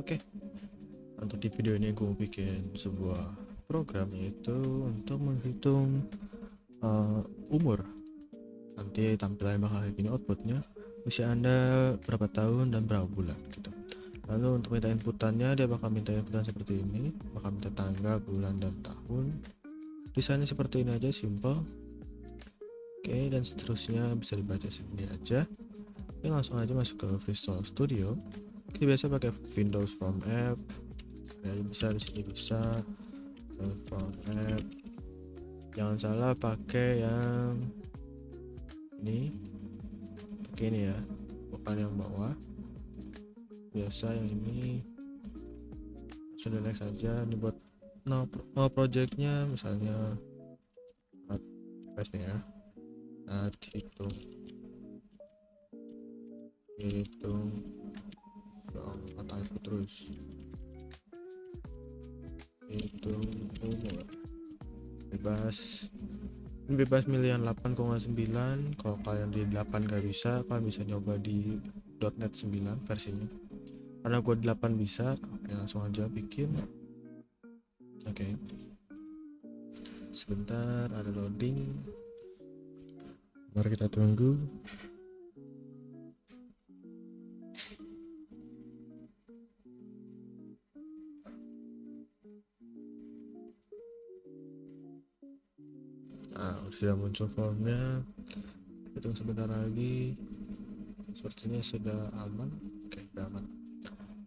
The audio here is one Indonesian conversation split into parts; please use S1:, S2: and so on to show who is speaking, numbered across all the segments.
S1: Oke, untuk di video ini gue bikin sebuah program yaitu untuk menghitung umur. Nanti tampilan bakal kayak gini outputnya, usia anda berapa tahun dan berapa bulan gitu. Lalu untuk minta inputannya dia bakal minta inputan seperti ini, bakal minta tanggal, bulan, dan tahun. Desainnya seperti ini aja, simple. Oke, dan seterusnya bisa dibaca sendiri aja. Oke, langsung aja masuk ke Visual Studio. Kita biasa pakai Windows from App. Ya, bisa di sini bisa from App. Jangan salah pakai yang ini, pakai ini ya, bukan yang bawah. Biasa yang ini sudah next saja. Ini buat no projectnya misalnya nih ya, hitung kata itu terus hitung umur bebas. Ini bebas milih yang 8,9. Kalau kalian di 8 gak bisa, kalian bisa nyoba di .NET 9 versinya. Karena gue 8 bisa. Oke, langsung aja bikin. Oke, sebentar ada loading, mari kita tunggu. Nah, sudah muncul formnya. Hitung sebentar lagi. Sepertinya sudah aman. Oke, sudah aman.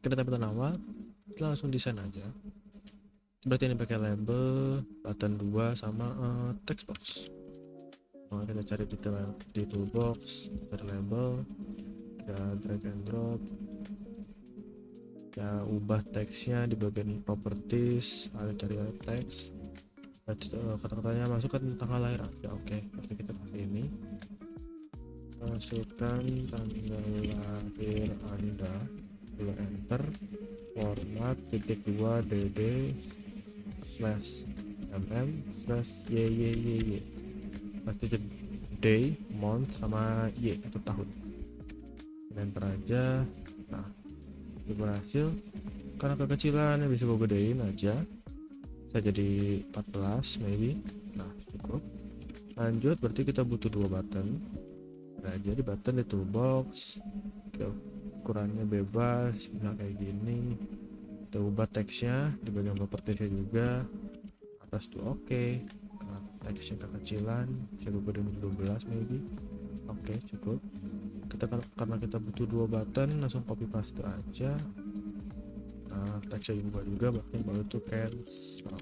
S1: Kita tampilan awal, kita langsung desain aja. Berarti ini pakai label, button 2 sama text box. Nah, kita cari di toolbox, cari label, kita drag and drop, kita ubah teksnya di bagian properties, ada cari teks. Kata-katanya masukkan tanggal lahir Anda. Oke, berarti kita pakai ini, masukkan tanggal lahir Anda, enter, format .2 dd /mm/yyyy, pasti day, month, sama y atau tahun. Enter aja. Nah, itu berhasil. Karena kekecilan bisa gue gedein aja, bisa jadi 14 maybe. Nah, cukup. Lanjut, berarti kita butuh 2 button. Nah, jadi button di toolbox, ukurannya bebas, bisa kayak gini. Kita ubah teksnya di bagian propertiesnya juga, atas tuh oke. Karena teksnya kekecilan, bisa gue gedein 12 maybe. Oke, cukup. Karena kita butuh 2 button, langsung copy paste aja. Nah, teksnya juga berarti baru itu cancel.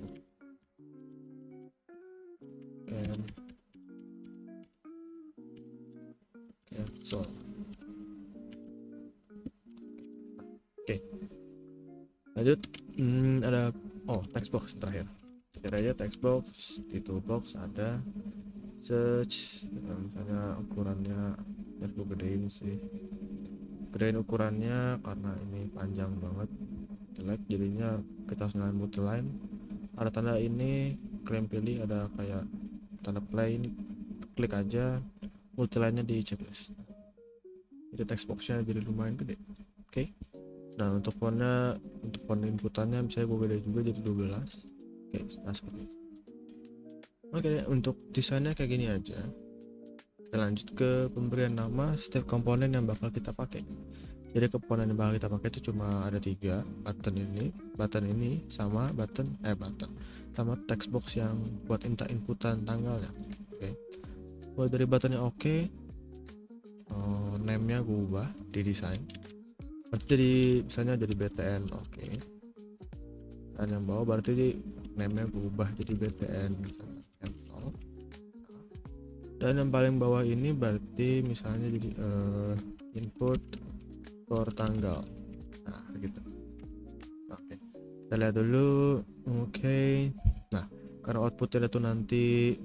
S1: Oke, lanjut. Ada text box terakhir. Cari aja text box, di toolbox ada search. Misalnya ukurannya, ya gue gedein ukurannya karena ini panjang banget, jelek jadinya kita harus nyalain multiline. Ada tanda ini, kalian pilih ada kayak tanda play ini, klik aja, multiline-nya di checklist. Jadi text box-nya jadi lumayan gede. Oke. Nah, untuk font inputannya bisa gue gede juga jadi 12. Oke, nah seperti itu. Oke, untuk desainnya kayak gini aja. Kita lanjut ke pemberian nama setiap komponen yang bakal kita pakai. Jadi komponen yang bakal kita pakai itu cuma ada 3, button ini sama sama text box yang buat inputan tanggalnya. Oke. Mulai dari buttonnya oke. Name-nya gue ubah di desain. Nanti jadi misalnya jadi BTN, oke. Dan yang bawah berarti name-nya gue ubah jadi BTN cancel. Dan yang paling bawah ini berarti misalnya jadi input per tanggal. Nah, gitu. Oke. Kita lihat dulu. Oke. Nah, karena outputnya itu nanti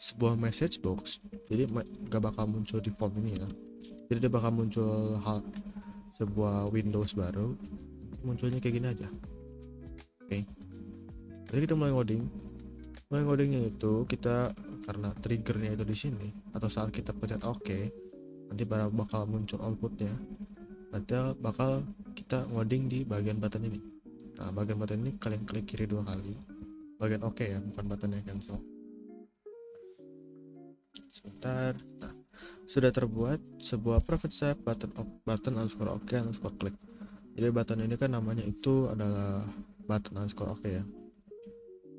S1: sebuah message box, jadi gak bakal muncul di form ini ya. Jadi dia bakal muncul sebuah Windows baru, munculnya kayak gini aja. Oke. Jadi kita mulai ngodingnya itu kita, karena triggernya itu di sini atau saat kita pencet oke, nanti bakal muncul outputnya. Nanti bakal kita ngoding di bagian button ini. Nah, bagian button ini kalian klik kiri 2 kali. Bagian oke ya, bukan buttonnya cancel. Sebentar. Nah, sudah terbuat sebuah private set button underscore oke underscore klik. Jadi button ini kan namanya itu adalah button underscore oke ya.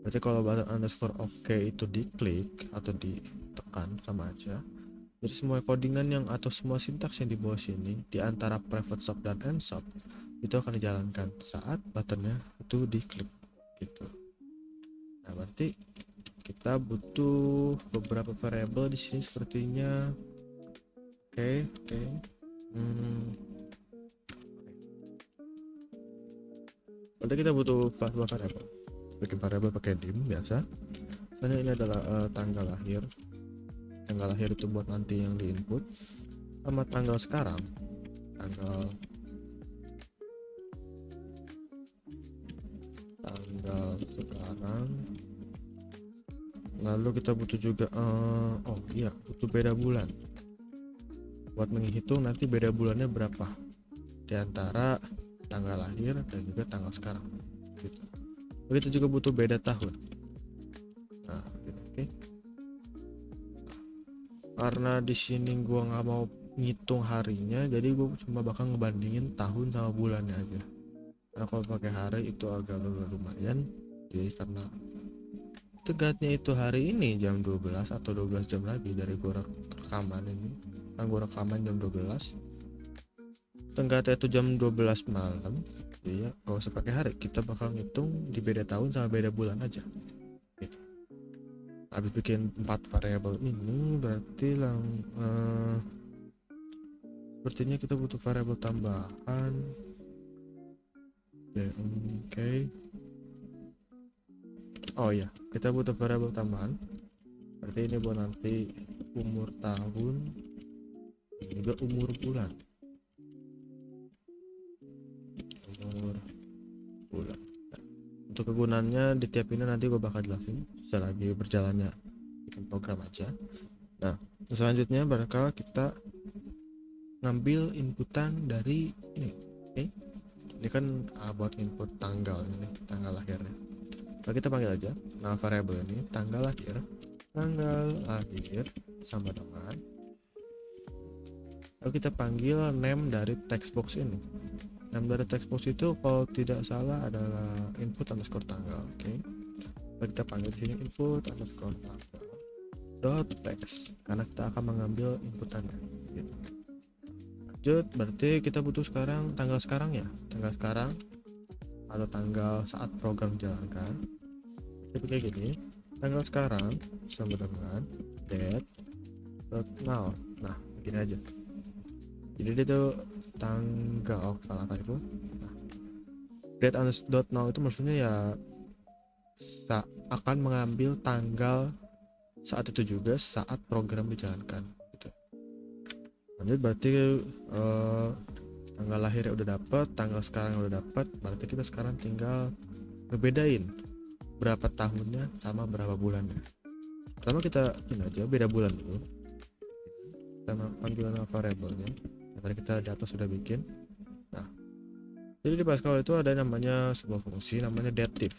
S1: Berarti kalau button underscore oke itu diklik atau ditekan sama aja. Jadi semua codingan yang atau semua sintaks yang di bawah sini di antara private sub dan end sub itu akan dijalankan saat buttonnya itu diklik gitu. Nah, berarti kita butuh beberapa variabel di sini sepertinya. Oke. Berarti kita butuh dua variabel. Bikin variabel pakai dim biasa. Soalnya ini adalah tanggal lahir. Tanggal lahir itu buat nanti yang di input, sama tanggal sekarang. Tanggal sekarang. Lalu kita butuh juga butuh beda bulan buat menghitung nanti beda bulannya berapa di antara tanggal lahir dan juga tanggal sekarang gitu. Begitu juga butuh beda tahun. Nah, gitu, oke. Karena di sini gua nggak mau ngitung harinya, jadi gua cuma bakal ngebandingin tahun sama bulannya aja. Karena kalau pakai hari itu agak lumayan. Jadi karena tegaknya itu hari ini jam 12 atau 12 jam lagi dari gua rekaman ini. Kan gua rekaman jam 12. Tenggatnya itu jam 12 malam. Jadi ya gak usah pakai hari, kita bakal ngitung di beda tahun sama beda bulan aja. Gitu. Habis bikin 4 variabel ini berarti sepertinya kita butuh variabel tambahan. Oke. Oh iya, kita butuh variabel tambahan. Berarti ini buat nanti umur tahun, ini juga umur bulan. Nah, untuk kegunaannya di tiap ini nanti gue bakal jelasin selagi berjalannya bikin program aja. Nah, selanjutnya bakal kita ngambil inputan dari ini. Oke. Ini kan buat input tanggal ini, tanggal lahirnya. Nah, kita panggil aja nama variabel ini tanggal lahir sama dengan, lalu kita panggil name dari text box ini. Name dari text box itu kalau tidak salah adalah input underscore tanggal. Oke. Lalu kita panggil di sini input underscore tanggal dot text karena kita akan mengambil inputannya gitu. Lanjut, berarti kita butuh sekarang tanggal sekarang ya, tanggal sekarang atau tanggal saat program dijalankan. Jadi kayak gini, tanggal sekarang sama dengan date.now. Nah, begini aja. Jadi dia tuh tanggal, salah typo. Nah, date.now itu maksudnya ya akan mengambil tanggal saat itu juga saat program dijalankan gitu. Lanjut, berarti tanggal lahirnya udah dapat, tanggal sekarang udah dapat, berarti kita sekarang tinggal ngebedain berapa tahunnya sama berapa bulannya. Pertama kita ini aja beda bulan dulu. Kita panggilan variabelnya yang tadi kita di atas sudah bikin. Nah, jadi di Pascal itu ada namanya sebuah fungsi namanya dative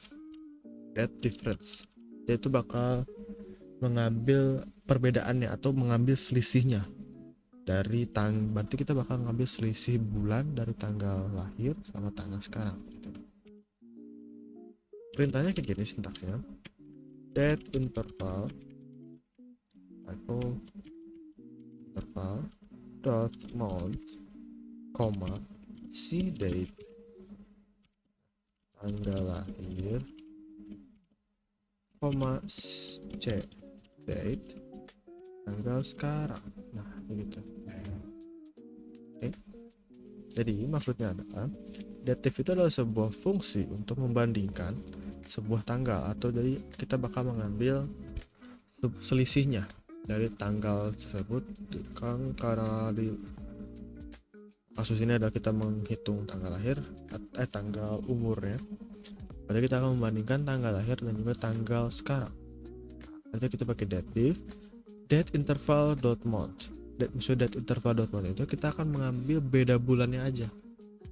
S1: difference. Dia itu bakal mengambil perbedaannya atau mengambil selisihnya dari berarti kita bakal ngambil selisih bulan dari tanggal lahir sama tanggal sekarang gitu. Perintahnya kayak gini sintaksnya, date interval dot month koma si date tanggal lahir koma c date tanggal sekarang. Nah begitu. Oke. Jadi maksudnya adalah dative itu adalah sebuah fungsi untuk membandingkan sebuah tanggal, atau jadi kita bakal mengambil selisihnya dari tanggal tersebut. Kan karena di kasus ini adalah kita menghitung tanggal lahir tanggal umurnya, berarti kita akan membandingkan tanggal lahir dan juga tanggal sekarang. Nanti kita pakai dative date interval dot month. Maksud date interval dot month itu kita akan mengambil beda bulannya aja.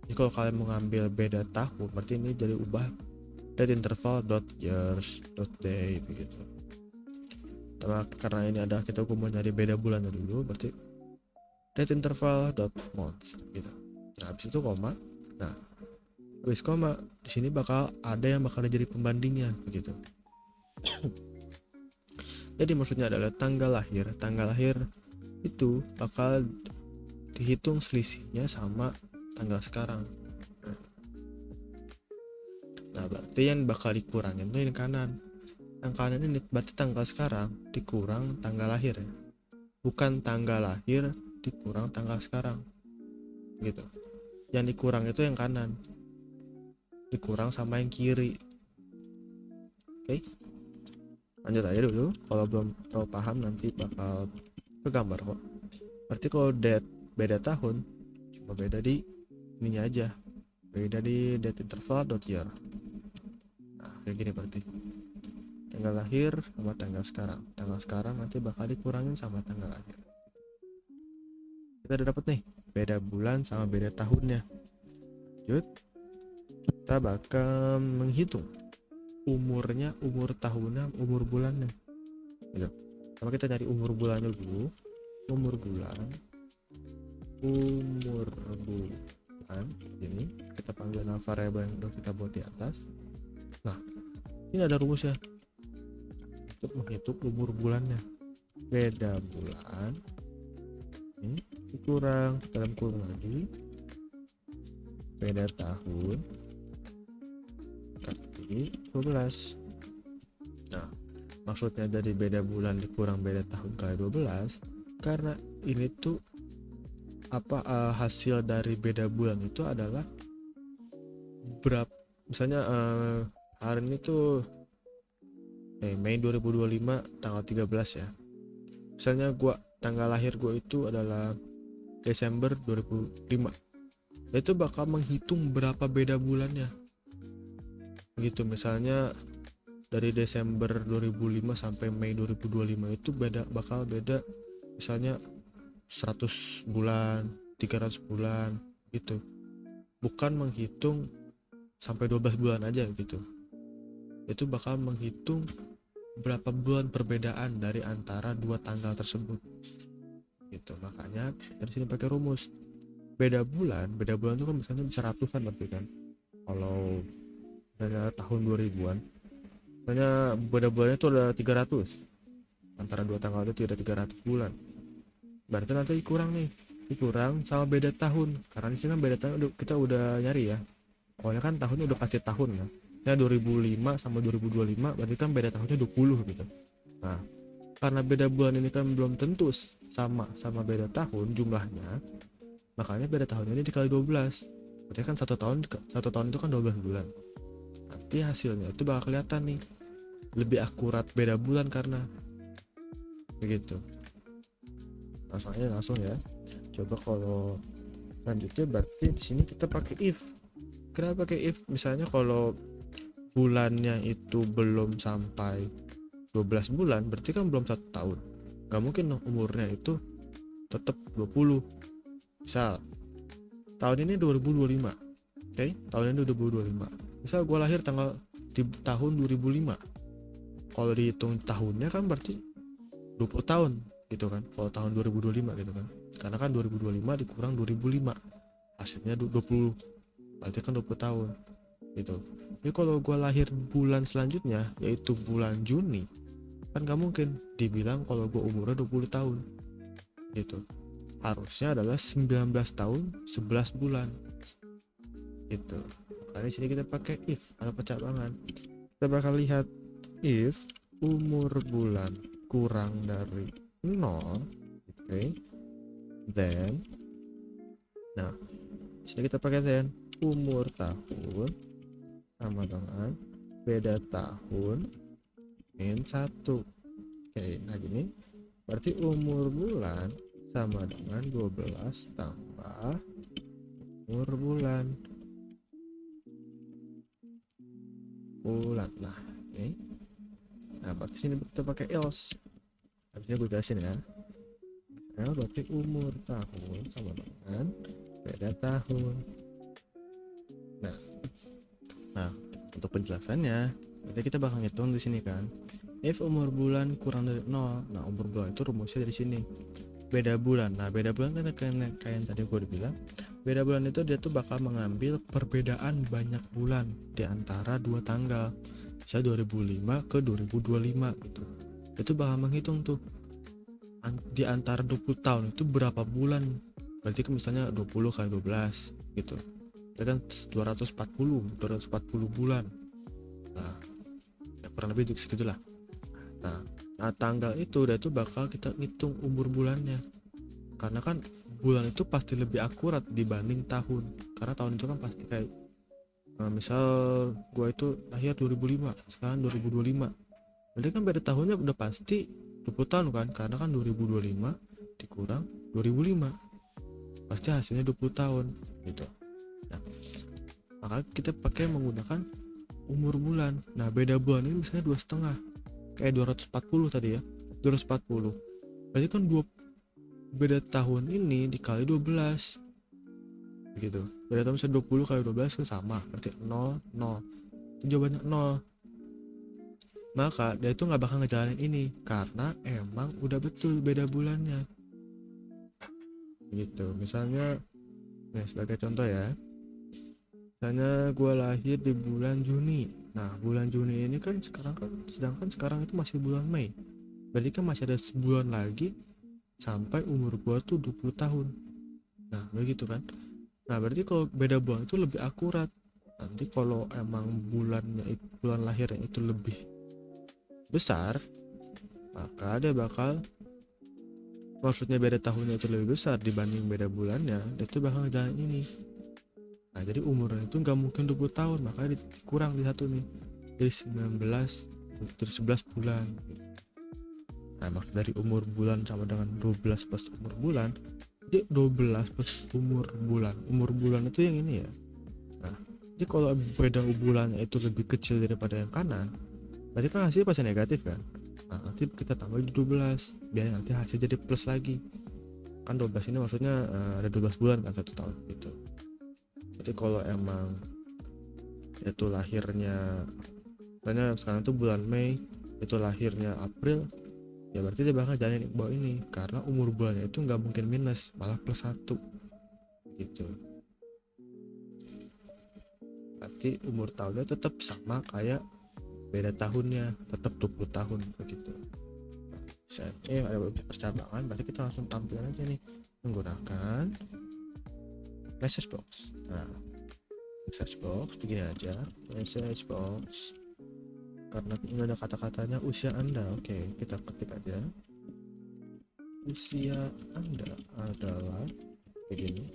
S1: Jadi kalau kalian mengambil beda tahun, berarti ini jadi ubah date interval dot years dot day begitu. Karena ini ada kita mau nyari beda bulannya dulu, berarti date interval dot month gitu. Nah habis itu koma. Nah habis koma di sini bakal ada yang bakal jadi pembandingnya begitu. Jadi maksudnya adalah tanggal lahir itu bakal dihitung selisihnya sama tanggal sekarang. Nah berarti yang bakal dikurangin tuh yang kanan. Yang kanan ini berarti tanggal sekarang dikurang tanggal lahir ya. Bukan tanggal lahir dikurang tanggal sekarang gitu. Yang dikurang itu yang kanan, dikurang sama yang kiri. Oke, lanjut aja dulu. Kalau belum tahu paham nanti bakal kegambar kok. Berarti kalau beda tahun cuma beda di ininya aja, beda di date interval dot year. Nah kayak gini berarti tanggal lahir sama tanggal sekarang nanti bakal dikurangin sama tanggal lahir. Kita udah dapet nih beda bulan sama beda tahunnya. Lanjut, kita bakal menghitung umurnya, umur tahunnya, umur bulannya gitu. Sama kita cari umur bulannya dulu. Umur bulan ini kita panggil nama variabel yang udah kita buat di atas. Nah ini ada rumusnya untuk menghitung umur bulannya. Beda bulan ini dikurang dalam kurung lagi beda tahun kali 12. Nah maksudnya dari beda bulan dikurang beda tahun kali 12 karena ini tuh hasil dari beda bulan itu adalah berapa, misalnya hari ini tuh Mei 2025 tanggal 13 ya. Misalnya tanggal lahir gua itu adalah Desember 2005. Itu bakal menghitung berapa beda bulannya. Begitu, misalnya dari Desember 2005 sampai Mei 2025 itu bakal beda misalnya 100 bulan, 300 bulan gitu. Bukan menghitung sampai 12 bulan aja gitu. Itu bakal menghitung berapa bulan perbedaan dari antara dua tanggal tersebut. Gitu. Makanya dari sini pakai rumus. Beda bulan itu kan misalnya bisa ratusan berarti kan. Kalau misalnya tahun 2000-an, misalnya beda bulannya itu ada 300. Antara dua tanggal itu ada 300 bulan. Berarti nanti dikurang sama beda tahun. Karena di sini kan beda tahun kita udah nyari ya. Pokoknya kan tahunnya udah pasti tahun ya. Ya 2005 sama 2025 berarti kan beda tahunnya 20 gitu. Nah, karena beda bulan ini kan belum tentu sama beda tahun jumlahnya, makanya beda tahun ini dikali 12. Berarti kan satu tahun itu kan 12 bulan. Nanti hasilnya itu bakal kelihatan nih lebih akurat beda bulan karena begitu. Langsung ya. Coba kalau lanjutnya berarti di sini kita pakai if. Kenapa pakai if? Misalnya kalau bulannya itu belum sampai 12 bulan, berarti kan belum 1 tahun. Gak mungkin umurnya itu tetap 20. Misal tahun ini 2025. Oke, tahun ini 2025. Misal gue lahir di tahun 2005. Kalau dihitung tahunnya kan berarti 20 tahun gitu kan. Kalau tahun 2025 gitu kan. Karena kan 2025 dikurang 2005. Hasilnya 20. Berarti kan 20 tahun gitu. Jadi kalau gue lahir bulan selanjutnya yaitu bulan Juni, kan gak mungkin dibilang kalau gue umurnya 20 tahun gitu. Harusnya adalah 19 tahun 11 bulan gitu. Karena di sini kita pakai if atau percabangan. Kita bakal lihat if umur bulan kurang dari 0, okay, then nah di sini kita pakai then umur tahun sama dengan beda tahun min 1. Oke, nah gini berarti umur bulan sama dengan 12 tambah umur bulan. Nah oke. Nah berarti sini kita pakai else. Habisnya gue jelasin ya. Berarti umur tahun sama dengan beda tahun. untuk penjelasannya, berarti kita bakal ngitung di sini kan. If umur bulan kurang dari 0, nah umur bulan itu rumusnya dari sini. Beda bulan. Nah, beda bulan kan kayak yang tadi gue udah bilang. Beda bulan itu dia tuh bakal mengambil perbedaan banyak bulan di antara dua tanggal. Misalnya 2005 ke 2025 gitu. Itu bakal menghitung tuh di antara 20 tahun itu berapa bulan. Berarti kan misalnya 20 kali 12 gitu. Itu kan 240 bulan. Nah, ya kurang lebih segitu lah. Nah, tanggal itu udah tuh bakal kita hitung umur bulannya. Karena kan bulan itu pasti lebih akurat dibanding tahun. Karena tahun itu kan pasti kayak misal gua itu lahir 2005, sekarang 2025. Berarti kan beda tahunnya udah pasti 20 tahun kan? Karena kan 2025 dikurang 2005. Pasti hasilnya 20 tahun gitu. Nah, maka kita pakai menggunakan umur bulan. Nah, beda bulan ini misalnya 2,5. Kayak 240 tadi ya. 240. Berarti kan beda tahun ini dikali 12 begitu. Beda tahun misalnya 20 kali 12 kan sama, berarti 0 0. Itu jawabannya 0. Maka dia itu nggak bakal ngejalanin ini karena emang udah betul beda bulannya gitu. Misalnya sebagai contoh ya, misalnya gue lahir di bulan Juni. Nah, bulan Juni ini kan sedangkan sekarang itu masih bulan Mei. Berarti kan masih ada sebulan lagi sampai umur gue tuh 20 tahun. Nah, begitu kan. Nah, berarti kalau beda bulan itu lebih akurat. Nanti kalau emang bulan lahirnya itu lebih besar, maka dia maksudnya beda tahunnya itu lebih besar dibanding beda bulannya, dia itu bakal ngejalanin ini. Nah, jadi umurnya itu nggak mungkin 20 tahun, makanya dikurang di satu nih, jadi 11 bulan. Nah, maksud dari umur bulan sama dengan 12 plus umur bulan, jadi 12 plus umur bulan itu yang ini ya. Nah, jadi kalau beda bulannya itu lebih kecil daripada yang kanan, berarti kan hasilnya pasti negatif kan. Nah, nanti kita tambah 12 biar nanti hasil jadi plus lagi. Kan 12 ini maksudnya ada 12 bulan kan satu tahun gitu. Berarti kalau emang itu lahirnya, misalnya sekarang itu bulan Mei, itu lahirnya April, ya berarti dia bakal jalanin bawah ini karena umur bulannya itu nggak mungkin minus, malah plus 1 gitu. Berarti umur tahunnya tetap sama kayak beda tahunnya, tetap 20 tahun begitu. Misalnya ada beberapa percabangan, berarti kita langsung tampil aja nih menggunakan message box. Nah, message box begini aja, message box, karena ini ada kata-katanya usia Anda. Oke, kita ketik aja usia Anda adalah begini.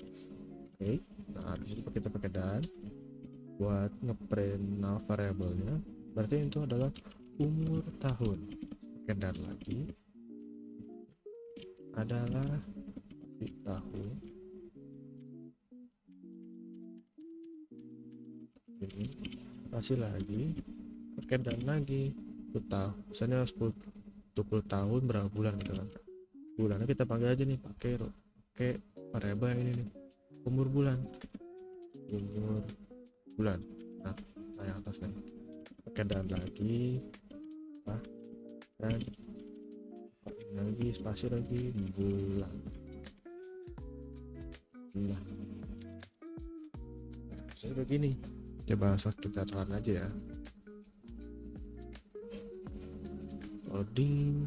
S1: Oke, nah disitu kita pakai dan buat ngeprint variabelnya, berarti itu adalah umur tahun. Pakai dan lagi adalah di tahun ini, kasih lagi pakai dan lagi tahun, misalnya 20 tahun berapa bulan gitu kan. Bulannya kita panggil aja nih pakai variabel yang ini nih, umur bulan. Nah, yang atas nih pakai dan lagi dan lagi spasi lagi bulan. Nah, jadi begini, coba kita run aja ya, loading.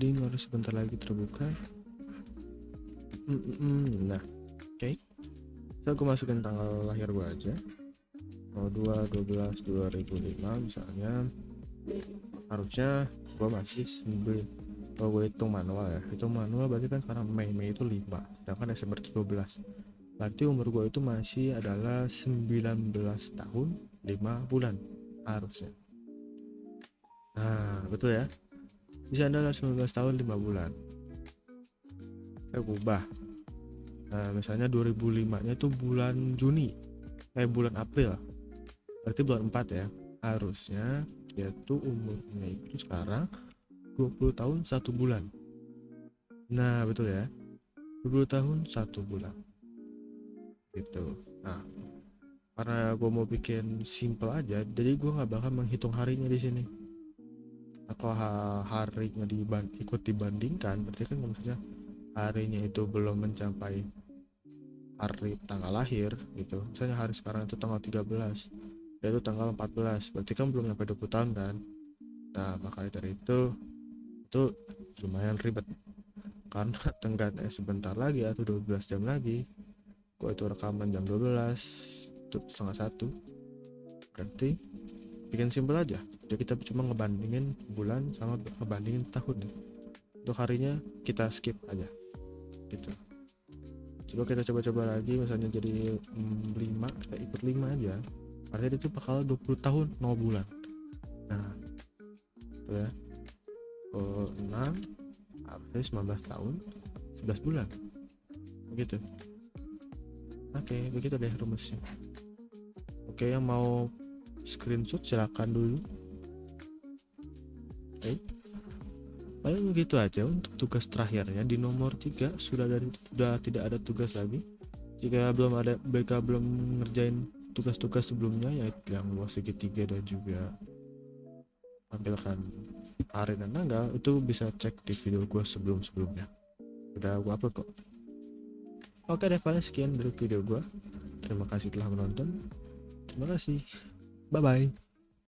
S1: Harus sebentar lagi terbuka. Nah, oke. So aku masukin tanggal lahir gua aja, 02/12/2005 misalnya. Harusnya gua masih 9. Kalau gue hitung manual ya, berarti kan sekarang Mei itu 5, sedangkan Desember itu 12. Berarti umur gue itu masih adalah 19 tahun 5 bulan harusnya. Nah, betul ya, bisa adalah 19 tahun 5 bulan. Saya ubah, nah misalnya 2005 nya itu bulan Juni, bulan April, berarti bulan 4 ya. Harusnya yaitu umurnya itu sekarang 20 tahun 1 bulan. Nah, betul ya, 20 tahun 1 bulan. gitu. Nah, karena gue mau bikin simple aja, jadi gue nggak bakal menghitung harinya di sini. Nah, kalau harinya ikut dibandingkan, berarti kan kalau misalnya harinya itu belum mencapai hari tanggal lahir gitu. Misalnya hari sekarang itu tanggal 13, dia itu tanggal 14, berarti kan belum sampai 20 tahun kan. Nah, makanya dari itu lumayan ribet karena tenggatnya sebentar lagi atau 12 jam lagi. Gua itu rekaman jam 12, tutup setengah satu, berarti bikin simpel aja. Jadi kita cuma ngebandingin bulan sama ngebandingin tahun. Untuk harinya kita skip aja gitu. Coba kita coba-coba lagi, misalnya jadi 5, kita ikut 5 aja, artinya itu bakal 20 tahun 0 bulan. Nah itu ya, 6 artinya 19 tahun 11 bulan begitu. Oke, begitu deh rumusnya. Oke, yang mau screenshot silakan dulu. Oke, paling begitu aja untuk tugas terakhirnya. Di nomor 3 sudah tidak ada tugas lagi. Jika mereka belum ngerjain tugas-tugas sebelumnya, yaitu yang luas segitiga dan juga tampilkan hari dan tanggal, itu bisa cek di video gue sebelum-sebelumnya. Udah gue upload kok. Oke deh, paling sekian dari video gue. Terima kasih telah menonton. Terima kasih. Bye bye.